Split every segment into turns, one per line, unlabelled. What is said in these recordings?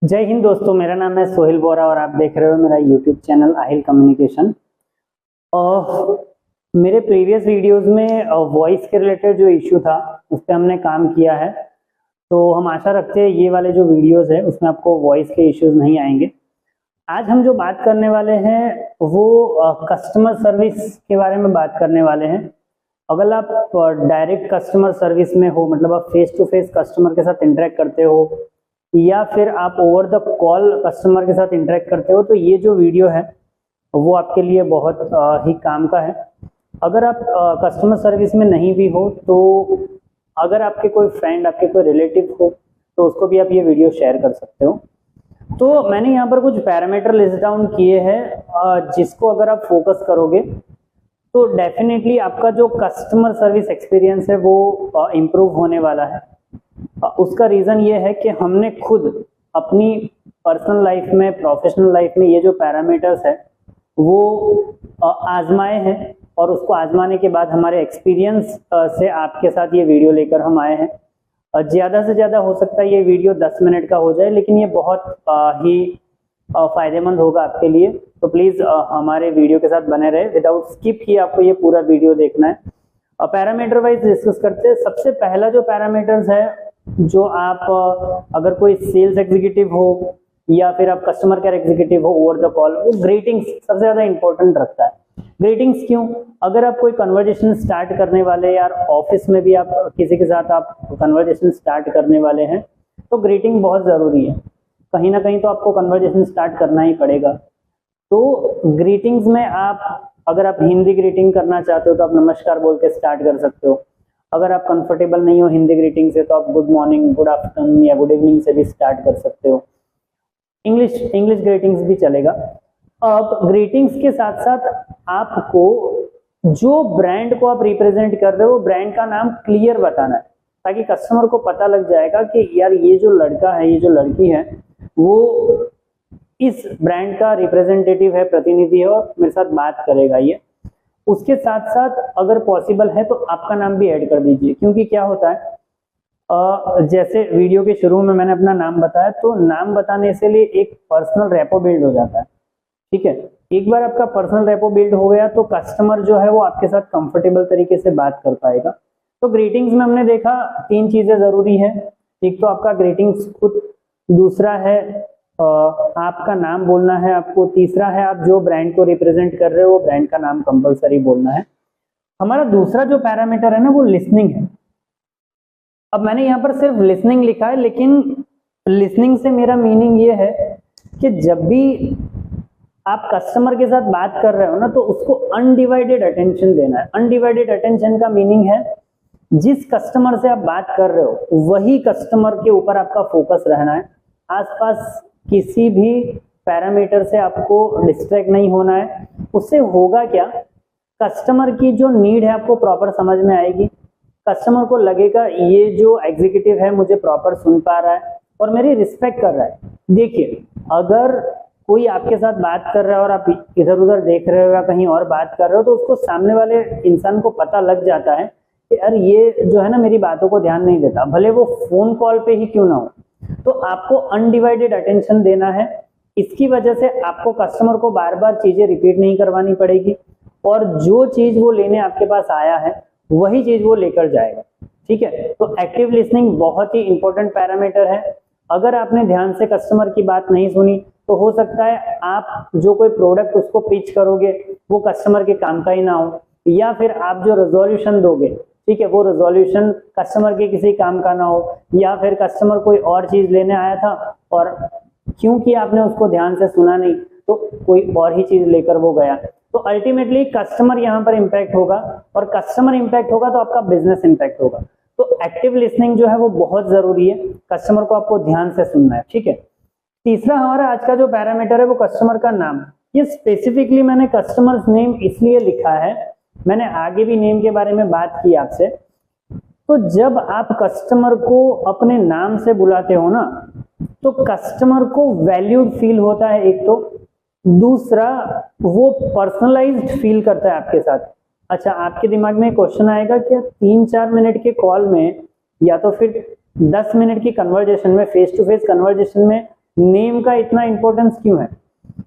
जय हिंद दोस्तों, मेरा नाम है सोहेल बोरा और आप देख रहे हो मेरा यूट्यूब चैनल आहिल कम्युनिकेशन। मेरे प्रीवियस वीडियोस में वॉइस के रिलेटेड जो इश्यू था उस पर हमने काम किया है, तो हम आशा रखते हैं ये वाले जो वीडियोस है उसमें आपको वॉइस के इश्यूज नहीं आएंगे। आज हम जो बात करने वाले हैं वो कस्टमर सर्विस के बारे में बात करने वाले हैं। अगर आप डायरेक्ट कस्टमर सर्विस में हो, मतलब आप फेस टू फेस कस्टमर के साथ इंटरेक्ट करते हो या फिर आप ओवर द कॉल कस्टमर के साथ इंटरेक्ट करते हो, तो ये जो वीडियो है वो आपके लिए बहुत ही काम का है। अगर आप कस्टमर सर्विस में नहीं भी हो तो अगर आपके कोई फ्रेंड, आपके कोई रिलेटिव हो तो उसको भी आप ये वीडियो शेयर कर सकते हो। तो मैंने यहाँ पर कुछ पैरामीटर लिस्ट डाउन किए हैं जिसको अगर आप फोकस करोगे तो डेफिनेटली आपका जो कस्टमर सर्विस एक्सपीरियंस है वो इम्प्रूव होने वाला है। उसका रीज़न ये है कि हमने खुद अपनी पर्सनल लाइफ में, प्रोफेशनल लाइफ में ये जो पैरामीटर्स है वो आजमाए हैं और उसको आजमाने के बाद हमारे एक्सपीरियंस से आपके साथ ये वीडियो लेकर हम आए हैं। ज़्यादा से ज़्यादा हो सकता है ये वीडियो 10 मिनट का हो जाए, लेकिन ये बहुत ही फ़ायदेमंद होगा आपके लिए। तो प्लीज़ हमारे वीडियो के साथ बने रहे, विदाउट स्किप किए आपको ये पूरा वीडियो देखना है। पैरामीटर वाइज डिस्कस करते हैं। सबसे पहला जो पैरामीटर्स है, जो आप अगर कोई सेल्स एग्जीक्यूटिव हो या फिर आप कस्टमर केयर एग्जीक्यूटिव हो ओवर द कॉल, वो ग्रीटिंग्स सबसे ज्यादा इंपॉर्टेंट रखता है। ग्रीटिंग्स क्यों? अगर आप कोई कन्वर्जेशन स्टार्ट करने वाले, यार ऑफिस में भी आप किसी के साथ आप कन्वर्जेशन स्टार्ट करने वाले हैं तो ग्रीटिंग बहुत जरूरी है। कहीं ना कहीं तो आपको कन्वर्जेशन स्टार्ट करना ही पड़ेगा। तो ग्रीटिंग्स में अगर आप हिंदी ग्रीटिंग करना चाहते हो तो आप नमस्कार बोल के स्टार्ट कर सकते हो। अगर आप कंफर्टेबल नहीं हो हिंदी ग्रीटिंग से तो आप गुड मॉर्निंग, गुड आफ्टरनून या गुड इवनिंग से भी स्टार्ट कर सकते हो। इंग्लिश ग्रीटिंग्स भी चलेगा। अब ग्रीटिंग्स के साथ साथ आपको जो ब्रांड को आप रिप्रेजेंट कर रहे हो वो ब्रांड का नाम क्लियर बताना है, ताकि कस्टमर को पता लग जाएगा कि यार ये जो लड़का है, ये जो लड़की है वो इस ब्रांड का रिप्रेजेंटेटिव है, प्रतिनिधि है और मेरे साथ बात करेगा ये। उसके साथ साथ अगर पॉसिबल है तो आपका नाम भी ऐड कर दीजिए, क्योंकि क्या होता है जैसे वीडियो के शुरू में मैंने अपना नाम बताया, तो नाम बताने से लिए एक पर्सनल रेपो बिल्ड हो जाता है। ठीक है, एक बार आपका पर्सनल रेपो बिल्ड हो गया तो कस्टमर जो है वो आपके साथ कंफर्टेबल तरीके से बात कर पाएगा। तो ग्रीटिंग्स में हमने देखा 3 चीजें जरूरी है। एक तो आपका ग्रीटिंग्स खुद, दूसरा है आपका नाम बोलना है आपको, तीसरा है आप जो ब्रांड को रिप्रेजेंट कर रहे हो वो ब्रांड का नाम कंपलसरी बोलना है। हमारा दूसरा जो पैरामीटर है ना वो लिसनिंग है। अब मैंने यहाँ पर सिर्फ लिसनिंग लिखा है, लेकिन लिसनिंग से मेरा मीनिंग ये है कि जब भी आप कस्टमर के साथ बात कर रहे हो ना तो उसको अनडिवाइडेड अटेंशन देना है। अनडिवाइडेड अटेंशन का मीनिंग है जिस कस्टमर से आप बात कर रहे हो वही कस्टमर के ऊपर आपका फोकस रहना है। आसपास किसी भी पैरामीटर से आपको डिस्ट्रैक्ट नहीं होना है। उससे होगा क्या, कस्टमर की जो नीड है आपको प्रॉपर समझ में आएगी। कस्टमर को लगेगा ये जो एग्जीक्यूटिव है मुझे प्रॉपर सुन पा रहा है और मेरी रिस्पेक्ट कर रहा है। देखिए, अगर कोई आपके साथ बात कर रहा है और आप इधर उधर देख रहे हो या कहीं और बात कर रहे हो तो उसको सामने वाले इंसान को पता लग जाता है कि यार ये जो है ना मेरी बातों को ध्यान नहीं देता, भले वो फोन कॉल पे ही क्यों ना हो। तो आपको अनडिवाइडेड अटेंशन देना है। इसकी वजह से आपको कस्टमर को बार बार चीजें रिपीट नहीं करवानी पड़ेगी और जो चीज वो लेने आपके पास आया है वही चीज वो लेकर जाएगा। ठीक है, तो एक्टिव लिसनिंग बहुत ही इंपॉर्टेंट पैरामीटर है। अगर आपने ध्यान से कस्टमर की बात नहीं सुनी तो हो सकता है आप जो कोई प्रोडक्ट उसको पिच करोगे वो कस्टमर के काम का ही ना हो, या फिर आप जो रेजोल्यूशन दोगे, ठीक है, वो रेजोल्यूशन कस्टमर के किसी काम का ना हो, या फिर कस्टमर कोई और चीज लेने आया था और क्योंकि आपने उसको ध्यान से सुना नहीं तो कोई और ही चीज लेकर वो गया। तो अल्टीमेटली कस्टमर यहाँ पर इम्पैक्ट होगा और कस्टमर इम्पैक्ट होगा तो आपका बिजनेस इम्पैक्ट होगा। तो एक्टिव लिसनिंग जो है वो बहुत जरूरी है, कस्टमर को आपको ध्यान से सुनना है। ठीक है, तीसरा हमारा आज का जो पैरामीटर है वो कस्टमर का नाम। ये स्पेसिफिकली मैंने कस्टमर्स नेम इसलिए लिखा है, मैंने आगे भी नेम के बारे में बात की आपसे। तो जब आप कस्टमर को अपने नाम से बुलाते हो ना तो कस्टमर को वैल्यूड फील होता है एक तो, दूसरा वो पर्सनलाइज्ड फील करता है आपके साथ। अच्छा, आपके दिमाग में क्वेश्चन आएगा कि 3-4 मिनट के कॉल में या तो फिर 10 मिनट की कन्वर्जेशन में, फेस टू फेस कन्वर्जेशन में नेम का इतना इंपॉर्टेंस क्यों है?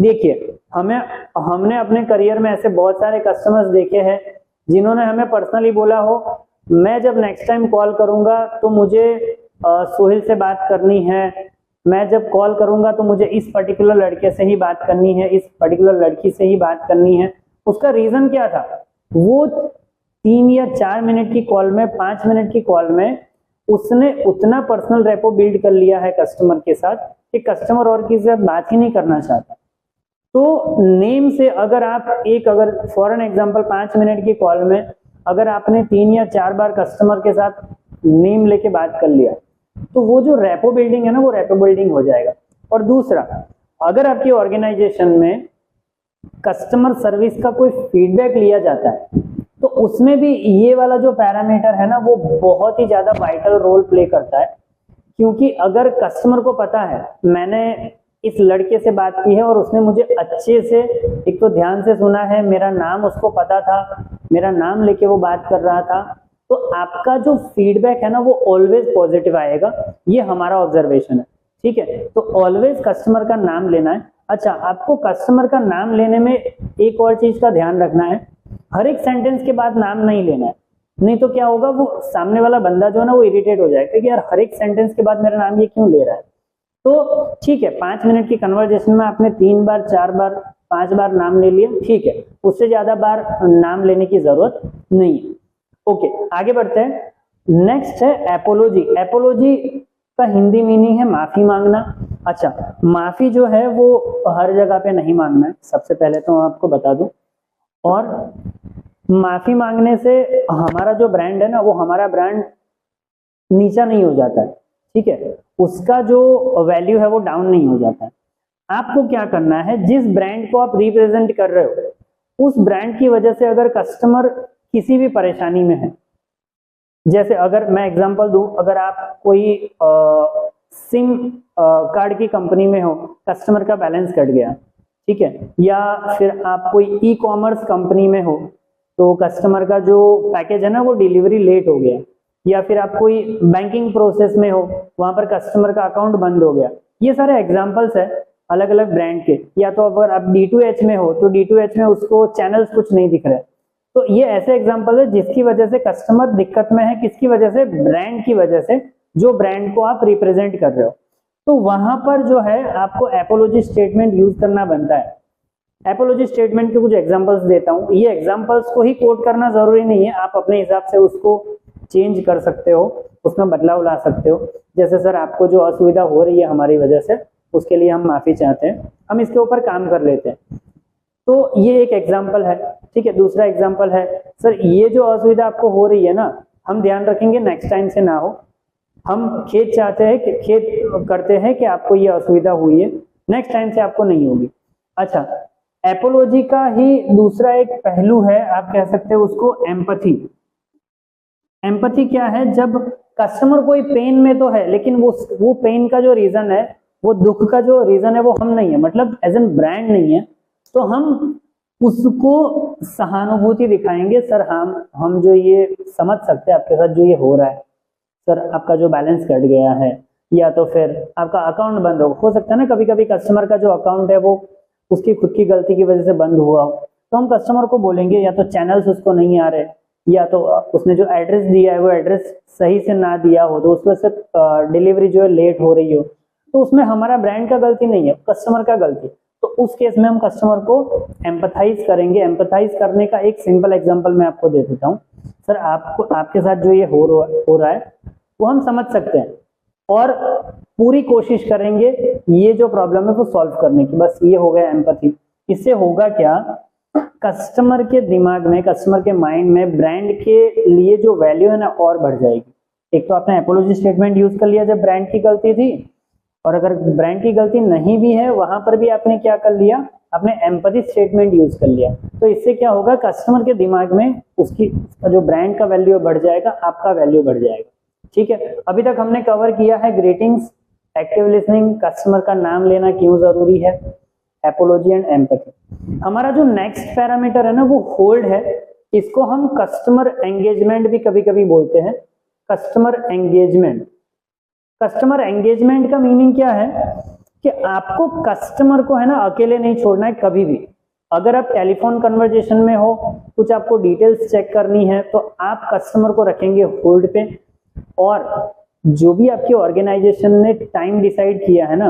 देखिए, हमने अपने करियर में ऐसे बहुत सारे कस्टमर्स देखे हैं जिन्होंने हमें पर्सनली बोला हो, मैं जब नेक्स्ट टाइम कॉल करूंगा तो मुझे सोहेल से बात करनी है, मैं जब कॉल करूंगा तो मुझे इस पर्टिकुलर लड़के से ही बात करनी है, इस पर्टिकुलर लड़की से ही बात करनी है। उसका रीजन क्या था? वो 3 या 4 मिनट की कॉल में, 5 मिनट की कॉल में उसने उतना पर्सनल रेपो बिल्ड कर लिया है कस्टमर के साथ कि कस्टमर और किसी से बात ही नहीं करना चाहता। तो नेम से अगर फॉर एन एग्जांपल 5 मिनट की कॉल में अगर आपने 3 या 4 बार कस्टमर के साथ नेम लेके बात कर लिया तो वो जो रेपो बिल्डिंग है ना, वो रेपो बिल्डिंग हो जाएगा। और दूसरा, अगर आपकी ऑर्गेनाइजेशन में कस्टमर सर्विस का कोई फीडबैक लिया जाता है तो उसमें भी ये वाला जो पैरामीटर है ना, वो बहुत ही ज्यादा वाइटल रोल प्ले करता है। क्योंकि अगर कस्टमर को पता है मैंने इस लड़के से बात की है और उसने मुझे अच्छे से, एक तो ध्यान से सुना है, मेरा नाम उसको पता था, मेरा नाम लेके वो बात कर रहा था, तो आपका जो फीडबैक है ना वो ऑलवेज पॉजिटिव आएगा। ये हमारा ऑब्जर्वेशन है, ठीक है। तो ऑलवेज कस्टमर का नाम लेना है। अच्छा, आपको कस्टमर का नाम लेने में एक और चीज का ध्यान रखना है, हर एक सेंटेंस के बाद नाम नहीं लेना है, नहीं तो क्या होगा, वो सामने वाला बंदा जो है ना वो इरिटेट हो जाएगा कि यार हर एक सेंटेंस के बाद मेरा नाम ये क्यों ले रहा है। तो ठीक है, 5 मिनट की कन्वर्जेशन में आपने 3 बार, 4 बार, 5 बार नाम ले लिया, ठीक है, उससे ज्यादा बार नाम लेने की जरूरत नहीं है। ओके, आगे बढ़ते हैं। नेक्स्ट है एपोलॉजी। एपोलॉजी का हिंदी मीनिंग है माफी मांगना। अच्छा, माफी जो है वो हर जगह पे नहीं मांगना है, सबसे पहले तो आपको बता दूं। और माफी मांगने से हमारा जो ब्रांड है ना, वो हमारा ब्रांड नीचा नहीं हो जाता है, ठीक है, उसका जो वैल्यू है वो डाउन नहीं हो जाता है। आपको क्या करना है, जिस ब्रांड को आप रिप्रेजेंट कर रहे हो उस ब्रांड की वजह से अगर कस्टमर किसी भी परेशानी में है, जैसे अगर मैं एग्जांपल दूं, अगर आप कोई सिम कार्ड की कंपनी में हो, कस्टमर का बैलेंस कट गया, ठीक है, या फिर आप कोई ई कॉमर्स कंपनी में हो तो कस्टमर का जो पैकेज है ना वो डिलीवरी लेट हो गया, या फिर आप कोई बैंकिंग प्रोसेस में हो, वहां पर कस्टमर का अकाउंट बंद हो गया, ये सारे एग्जांपल्स है अलग अलग ब्रांड के। या तो अगर आप D2H में हो तो D2H में उसको चैनल्स कुछ नहीं दिख रहे, तो ये ऐसे एग्जांपल है जिसकी वजह से कस्टमर दिक्कत में है, किसकी वजह से, ब्रांड की वजह से, जो ब्रांड को आप रिप्रेजेंट कर रहे हो। तो वहां पर जो है आपको एपोलॉजी स्टेटमेंट यूज करना बनता है। एपोलॉजी स्टेटमेंट के कुछ एग्जांपल्स देता हूं, ये एग्जांपल्स को ही कोट करना जरूरी नहीं है, आप अपने हिसाब से उसको चेंज कर सकते हो, उसमें बदलाव ला सकते हो। जैसे सर आपको जो असुविधा हो रही है हमारी वजह से, उसके लिए हम माफी चाहते हैं, हम इसके ऊपर काम कर लेते हैं। तो ये एक एग्जाम्पल है, ठीक है। दूसरा एग्जाम्पल है, सर ये जो असुविधा आपको हो रही है ना, हम ध्यान रखेंगे नेक्स्ट टाइम से ना हो, हम खेद करते हैं कि आपको ये असुविधा हुई है, नेक्स्ट टाइम से आपको नहीं होगी। अच्छा, एपोलॉजी का ही दूसरा एक पहलू है, आप कह सकते हो उसको एम्पैथी। एम्पैथी क्या है, जब कस्टमर कोई पेन में तो है लेकिन वो पेन का जो रीजन है, वो दुख का जो रीजन है वो हम नहीं है, मतलब एज एन ब्रांड नहीं है, तो हम उसको सहानुभूति दिखाएंगे। सर हम जो ये समझ सकते हैं आपके साथ जो ये हो रहा है, सर आपका जो बैलेंस कट गया है, या तो फिर आपका अकाउंट बंद हो सकता है ना, कभी कभी कस्टमर का जो अकाउंट है वो उसकी खुद की गलती की वजह से बंद हुआ हो, तो हम कस्टमर को बोलेंगे या तो चैनल्स उसको नहीं आ रहे, या तो उसने जो एड्रेस दिया है वो एड्रेस सही से ना दिया हो, तो उस वजह से डिलीवरी जो है लेट हो रही हो, तो उसमें हमारा ब्रांड का गलती नहीं है, कस्टमर का गलती। तो उस केस में हम कस्टमर को एम्पैथाइज करेंगे। एम्पैथाइज करने का एक सिंपल एग्जांपल मैं आपको दे देता हूँ। सर आपके साथ जो ये हो रहा है वो हम समझ सकते हैं और पूरी कोशिश करेंगे ये जो प्रॉब्लम है वो सॉल्व करने की, बस ये हो गया एम्पैथी। इससे होगा क्या, कस्टमर के दिमाग में, कस्टमर के माइंड में ब्रांड के लिए जो वैल्यू है ना और बढ़ जाएगी। एक तो आपने एपोलॉजी स्टेटमेंट यूज कर लिया जब ब्रांड की गलती थी, और अगर ब्रांड की गलती नहीं भी है वहां पर भी आपने क्या कर लिया, आपने एम्पैथी स्टेटमेंट यूज कर लिया। तो इससे क्या होगा, कस्टमर के दिमाग में उसकी जो ब्रांड का वैल्यू बढ़ जाएगा, आपका वैल्यू बढ़ जाएगा। ठीक है, अभी तक हमने कवर किया है ग्रीटिंग्स, एक्टिव लिसनिंग, कस्टमर का नाम लेना क्यों जरूरी है, एपोलॉजी एंड एम्पैथी। हमारा जो नेक्स्ट पैरामीटर है ना वो होल्ड है, इसको हम कस्टमर एंगेजमेंट भी कभी कभी बोलते हैं। कस्टमर एंगेजमेंट, कस्टमर एंगेजमेंट का मीनिंग क्या है कि आपको कस्टमर को है ना अकेले नहीं छोड़ना है कभी भी। अगर आप टेलीफोन कन्वर्जेशन में हो, कुछ आपको डिटेल्स चेक करनी है, तो आप कस्टमर को रखेंगे होल्ड पे। और जो भी आपकी ऑर्गेनाइजेशन ने टाइम डिसाइड किया है ना,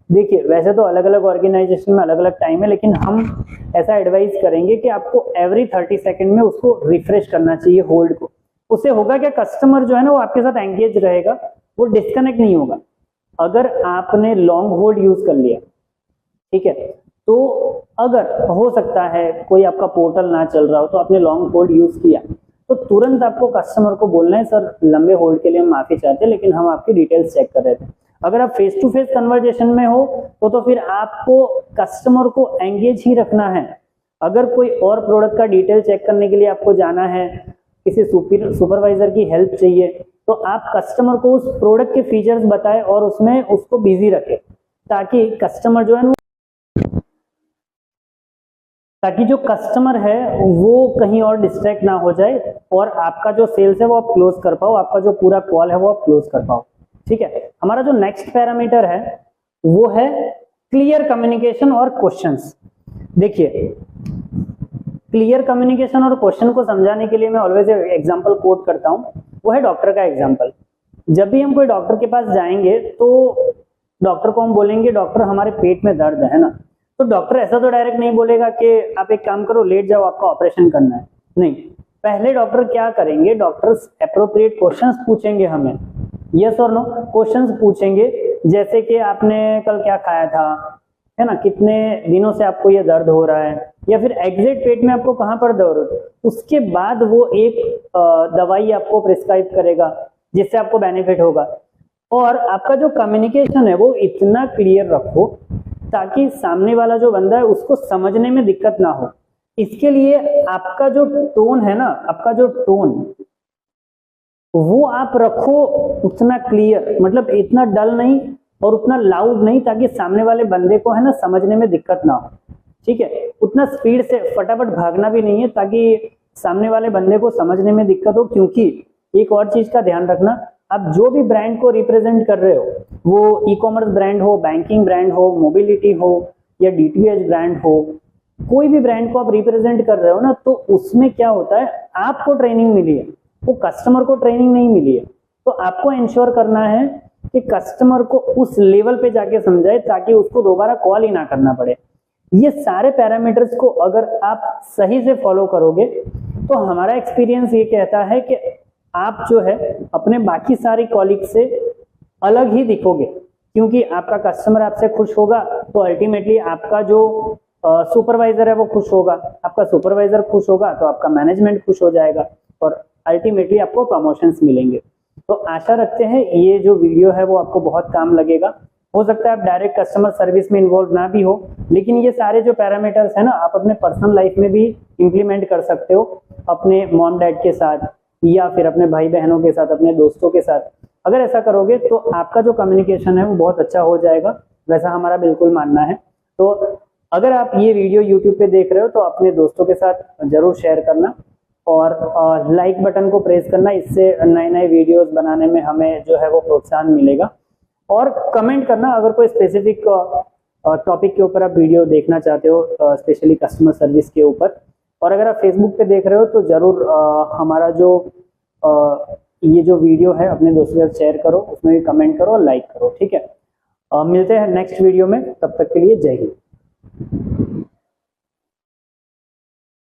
देखिए वैसे तो अलग अलग ऑर्गेनाइजेशन में अलग अलग टाइम है, लेकिन हम ऐसा एडवाइस करेंगे कि आपको एवरी 30 सेकंड में उसको रिफ्रेश करना चाहिए होल्ड को। उससे होगा क्या, कस्टमर जो है ना वो आपके साथ एंगेज रहेगा, वो डिस्कनेक्ट नहीं होगा। अगर आपने लॉन्ग होल्ड यूज कर लिया, ठीक है, तो अगर हो सकता है कोई आपका पोर्टल ना चल रहा हो, तो आपने लॉन्ग होल्ड यूज किया, तो तुरंत आपको कस्टमर को बोलना है, सर लंबे होल्ड के लिए हम माफी चाहते हैं, लेकिन हम आपकी डिटेल्स चेक कर रहे थे। अगर आप फेस टू फेस कन्वर्जेशन में हो तो फिर आपको कस्टमर को एंगेज ही रखना है। अगर कोई और प्रोडक्ट का डिटेल चेक करने के लिए आपको जाना है, किसी सुपरवाइजर की हेल्प चाहिए, तो आप कस्टमर को उस प्रोडक्ट के फीचर्स बताएं और उसमें उसको बिजी रखें, ताकि कस्टमर जो है ताकि जो कस्टमर है वो कहीं और डिस्ट्रैक्ट ना हो जाए और आपका जो सेल्स है वो आप क्लोज कर पाओ, आपका जो पूरा कॉल है वो आप क्लोज कर पाओ। ठीक है, हमारा जो नेक्स्ट पैरामीटर है वो है क्लियर कम्युनिकेशन और क्वेश्चंस। देखिए, क्लियर कम्युनिकेशन और क्वेश्चन को समझाने के लिए मैं ऑलवेज एग्जांपल कोट करता हूं, वो है डॉक्टर का एग्जांपल। जब भी हम कोई डॉक्टर के पास जाएंगे तो डॉक्टर को हम बोलेंगे, डॉक्टर हमारे पेट में दर्द है ना, तो डॉक्टर ऐसा तो डायरेक्ट नहीं बोलेगा कि आप एक काम करो लेट जाओ आपका ऑपरेशन करना है। नहीं, पहले डॉक्टर क्या करेंगे, डॉक्टर्स एप्रोप्रिएट क्वेश्चंस पूछेंगे हमें, यस और नो क्वेश्चंस पूछेंगे, जैसे कि आपने कल क्या खाया था, है ना, कितने दिनों से आपको ये दर्द हो रहा है, या फिर एग्जैक्ट पेट में आपको कहां पर दर्द हो। उसके बाद वो एक दवाई आपको प्रिस्क्राइब करेगा जिससे आपको बेनिफिट होगा। और आपका जो कम्युनिकेशन है वो इतना क्लियर रखो ताकि सामने वाला जो बंदा है उसको समझने में दिक्कत ना हो। इसके लिए आपका जो टोन है ना, आपका जो टोन वो आप रखो उतना क्लियर, मतलब इतना डल नहीं और उतना लाउड नहीं, ताकि सामने वाले बंदे को है ना समझने में दिक्कत ना हो। ठीक है, उतना स्पीड से फटाफट भागना भी नहीं है ताकि सामने वाले बंदे को समझने में दिक्कत हो। क्योंकि एक और चीज का ध्यान रखना, आप जो भी ब्रांड को रिप्रेजेंट कर रहे हो, वो ई कॉमर्स ब्रांड हो, बैंकिंग ब्रांड हो, मोबिलिटी हो या डीटीएच ब्रांड हो, कोई भी ब्रांड को आप रिप्रेजेंट कर रहे हो ना, तो उसमें क्या होता है, आपको ट्रेनिंग मिली है, वो कस्टमर को ट्रेनिंग नहीं मिली है। तो आपको इंश्योर करना है कि कस्टमर को उस लेवल पे जाके समझाए ताकि उसको दोबारा कॉल ही ना करना पड़े। ये सारे पैरामीटर्स को अगर आप सही से फॉलो करोगे तो हमारा एक्सपीरियंस ये कहता है कि आप जो है अपने बाकी सारी कॉलीग से अलग ही दिखोगे, क्योंकि आपका कस्टमर आपसे खुश होगा तो अल्टीमेटली आपका जो सुपरवाइजर है वो खुश होगा, आपका सुपरवाइजर खुश होगा तो आपका मैनेजमेंट खुश हो जाएगा और अल्टीमेटली आपको प्रमोशंस मिलेंगे। तो आशा रखते हैं ये जो वीडियो है वो आपको बहुत काम लगेगा। हो सकता है आप डायरेक्ट कस्टमर सर्विस में इन्वॉल्व ना भी हो, लेकिन ये सारे जो पैरामीटर्स है ना आप अपने पर्सनल लाइफ में भी इंप्लीमेंट कर सकते हो, अपने मॉम डैड के साथ या फिर अपने भाई बहनों के साथ, अपने दोस्तों के साथ। अगर ऐसा करोगे तो आपका जो कम्युनिकेशन है वो बहुत अच्छा हो जाएगा, वैसा हमारा बिल्कुल मानना है। तो अगर आप ये वीडियो यूट्यूब पे देख रहे हो तो अपने दोस्तों के साथ जरूर शेयर करना और लाइक बटन को प्रेस करना, इससे नए नए वीडियोस बनाने में हमें जो है वो प्रोत्साहन मिलेगा। और कमेंट करना अगर कोई स्पेसिफिक टॉपिक के ऊपर आप वीडियो देखना चाहते हो, स्पेशली कस्टमर सर्विस के ऊपर। और अगर आप फेसबुक पे देख रहे हो तो जरूर हमारा जो ये जो वीडियो है अपने दोस्तों के साथ शेयर करो, उसमें भी कमेंट करो और लाइक करो। ठीक है, मिलते हैं नेक्स्ट वीडियो में, तब तक के लिए जय हिंद।